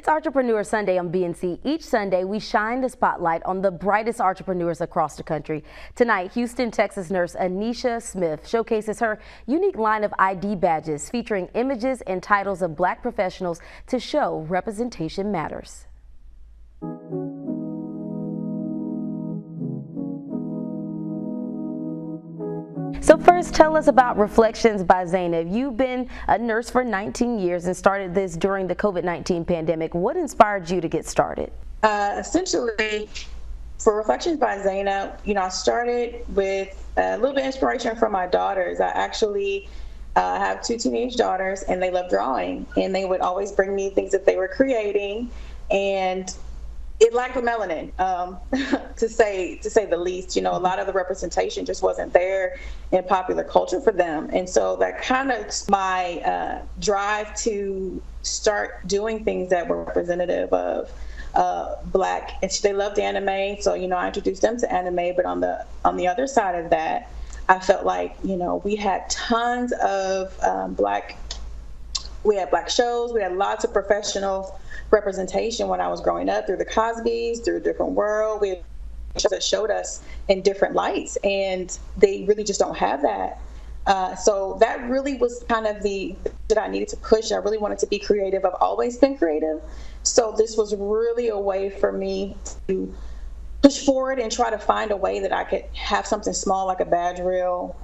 It's Entrepreneur Sunday on BNC. Each Sunday, we shine the spotlight on the brightest entrepreneurs across the country. Tonight, Houston, Texas nurse Anisha Smith showcases her unique line of ID badges featuring images and titles of Black professionals to show representation matters. So first, tell us about Reflections by Zana. You've been a nurse for 19 years and started this during the COVID-19 pandemic. What inspired you to get started? Essentially, for Reflections by Zana, I started with a little bit of inspiration from my daughters. I actually have two teenage daughters, and they love drawing, and they would always bring me things that they were creating, and it lacked the melanin, to say the least. A lot of the representation just wasn't there in popular culture for them. And so that kind of my drive to start doing things that were representative of Black. And they loved anime, so I introduced them to anime. But on the other side of that, I felt like we had tons of Black shows. We had lots of professional representation when I was growing up, through the Cosbys, through Different World. We had shows that showed us in different lights, and they really just don't have that. So that really was kind of that I needed to push. I really wanted to be creative. I've always been creative. So this was really a way for me to push forward and try to find a way that I could have something small like a badge reel,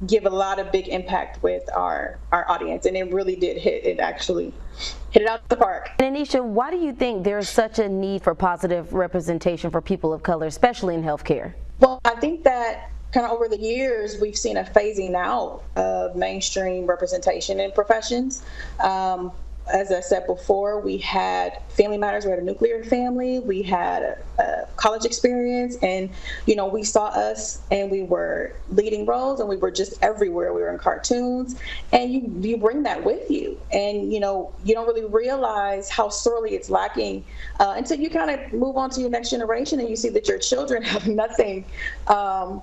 give a lot of big impact with our audience. And it really did hit it out the park. And Anisha, why do you think there's such a need for positive representation for people of color, especially in healthcare? Well, I think that kind of over the years, we've seen a phasing out of mainstream representation in professions. As I said before, we had Family Matters. We had a nuclear family. We had a college experience, and we saw us, and we were leading roles, and we were just everywhere. We were in cartoons, and you bring that with you, and you don't really realize how sorely it's lacking until you kind of move on to your next generation, and you see that your children have nothing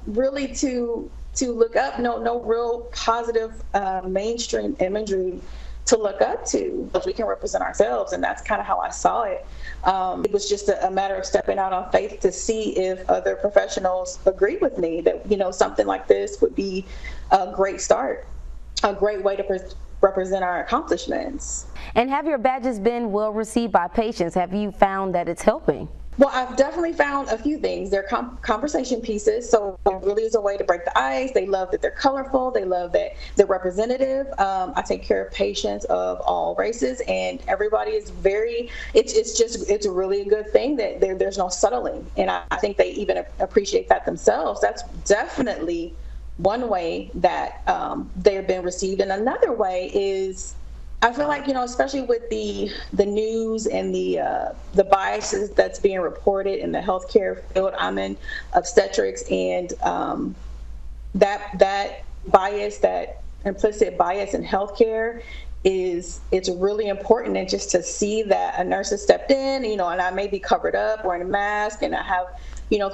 really to look up. No real positive mainstream imagery to look up to. We can represent ourselves, and that's kind of how I saw it. It was just a matter of stepping out on faith to see if other professionals agreed with me that something like this would be a great start, a great way to represent our accomplishments. And have your badges been well received by patients? Have you found that it's helping? Well, I've definitely found a few things. They're conversation pieces, so it really is a way to break the ice. They love that they're colorful. They love that they're representative. I take care of patients of all races, and everybody is it's really a good thing that there's no settling, and I think they even appreciate that themselves. That's definitely one way that they've been received. And another way is, I feel like, especially with the news and the biases that's being reported in the healthcare field. I'm in obstetrics, and that bias, that implicit bias in healthcare it's really important. And just to see that a nurse has stepped in, and I may be covered up wearing a mask, and I have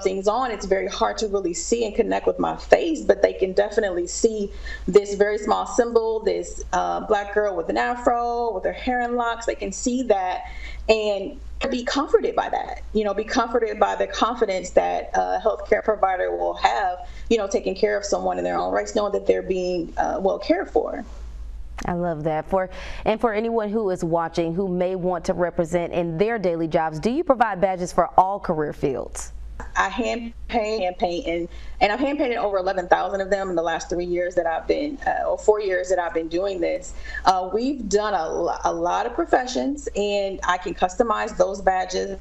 things on, it's very hard to really see and connect with my face, but they can definitely see this very small symbol, this Black girl with an afro, with her hair in locks. They can see that and be comforted by that, be comforted by the confidence that a healthcare provider will have, taking care of someone in their own rights, knowing that they're being well cared for. I love that. For anyone who is watching who may want to represent in their daily jobs, do you provide badges for all career fields? I hand paint, and I've hand painted over 11,000 of them in the last 3 years that I've been, or 4 years that I've been doing this. We've done a lot of professions, and I can customize those badges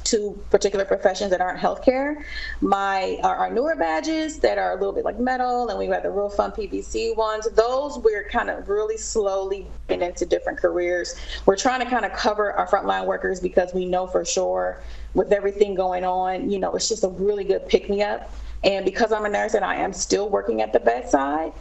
to particular professions that aren't healthcare. Our newer badges that are a little bit like metal, and we've got the real fun PVC ones. Those we're kind of really slowly getting into different careers. We're trying to kind of cover our frontline workers, because we know for sure with everything going on, it's just a really good pick-me-up. And because I'm a nurse and I am still working at the bedside,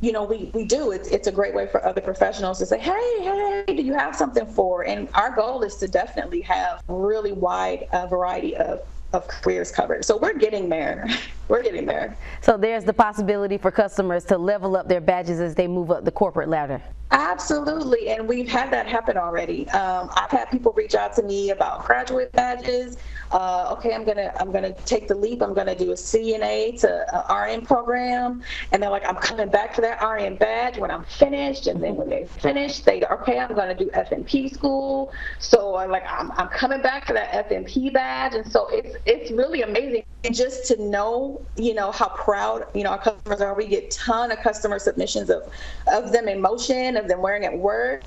we do. It's a great way for other professionals to say, hey, do you have something for? And our goal is to definitely have a really wide variety of careers covered. So we're getting there. We're getting there. So there's the possibility for customers to level up their badges as they move up the corporate ladder. Absolutely, and we've had that happen already. I've had people reach out to me about graduate badges. Okay, I'm gonna take the leap. I'm gonna do a CNA to RN program, and they're like, I'm coming back to that RN badge when I'm finished. And then when they finish, okay, I'm gonna do FNP school. So I'm coming back to that FNP badge, and so it's really amazing. And just to know, how proud, our customers are. We get a ton of customer submissions of them in motion, of them wearing at work,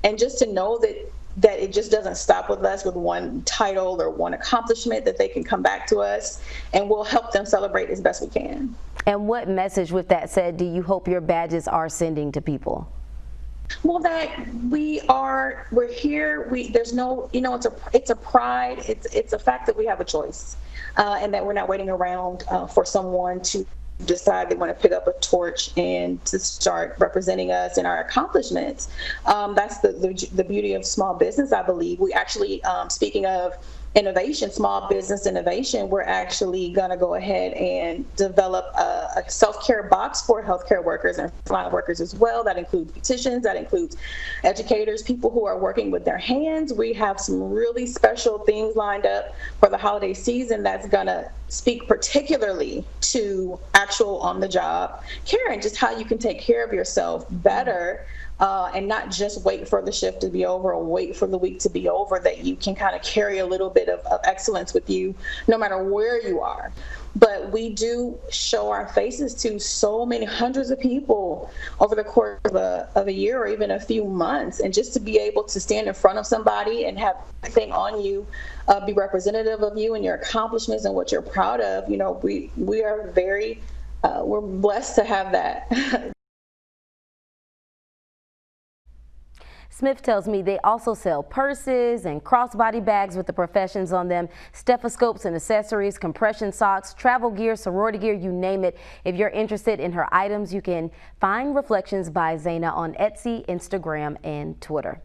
and just to know that it just doesn't stop with us with one title or one accomplishment, that they can come back to us and we'll help them celebrate as best we can. And what message, with that said, do you hope your badges are sending to people? Well, that we're here. There's no, it's a pride. It's a fact that we have a choice, and that we're not waiting around for someone to decide they want to pick up a torch and to start representing us and our accomplishments. That's the beauty of small business, I believe. We actually, speaking of innovation, small business innovation, we're actually going to go ahead and develop a self-care box for healthcare workers and frontline workers as well. That includes beauticians, that includes educators, people who are working with their hands. We have some really special things lined up for the holiday season that's going to speak particularly to actual on-the-job care and just how you can take care of yourself better. And not just wait for the shift to be over or wait for the week to be over, that you can kind of carry a little bit of excellence with you no matter where you are. But we do show our faces to so many hundreds of people over the course of a year or even a few months. And just to be able to stand in front of somebody and have everything on you be representative of you and your accomplishments and what you're proud of, we are we're blessed to have that. Smith tells me they also sell purses and crossbody bags with the professions on them, stethoscopes and accessories, compression socks, travel gear, sorority gear, you name it. If you're interested in her items, you can find Reflections by Zana on Etsy, Instagram, and Twitter.